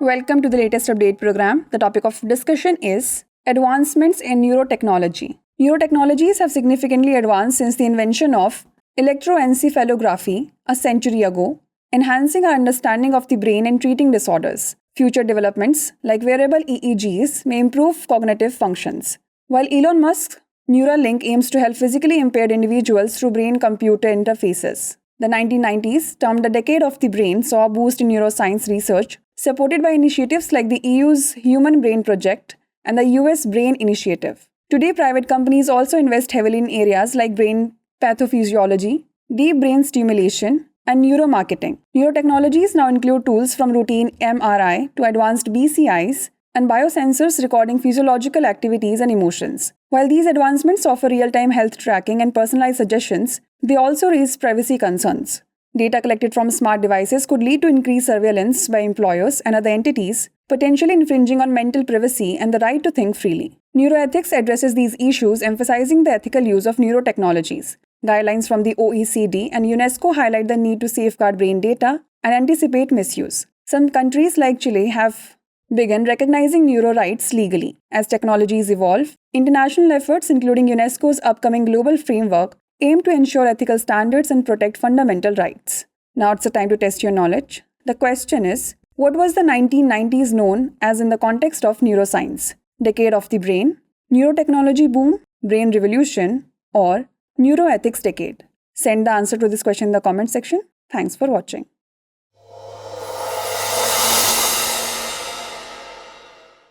Welcome to the latest update program. The topic of discussion is advancements in neurotechnology. Neurotechnologies have significantly advanced since the invention of electroencephalography a century ago, enhancing our understanding of the brain and treating disorders. Future developments like wearable EEGs may improve cognitive functions. While Elon Musk's Neuralink aims to help physically impaired individuals through brain-computer interfaces. The 1990s, termed the decade of the brain, saw a boost in neuroscience research, supported by initiatives like the EU's Human Brain Project and the US Brain Initiative. Today, private companies also invest heavily in areas like brain pathophysiology, deep brain stimulation, and neuromarketing. Neurotechnologies now include tools from routine MRI to advanced BCIs and biosensors recording physiological activities and emotions. While these advancements offer real-time health tracking and personalized suggestions, they also raise privacy concerns. Data collected from smart devices could lead to increased surveillance by employers and other entities, potentially infringing on mental privacy and the right to think freely. Neuroethics addresses these issues, emphasizing the ethical use of neurotechnologies. Guidelines from the OECD and UNESCO highlight the need to safeguard brain data and anticipate misuse. Some countries like Chile have begun recognizing neuro rights legally. As technologies evolve, international efforts, including UNESCO's upcoming global framework, aim to ensure ethical standards and protect fundamental rights. Now it's the time to test your knowledge. The question is, what was the 1990s known as in the context of neuroscience? Decade of the brain, neurotechnology boom, brain revolution, or neuroethics decade? Send the answer to this question in the comment section. Thanks for watching.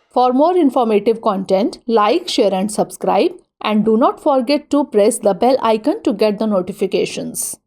For more informative content, like, share and subscribe, and do not forget to press the bell icon to get the notifications.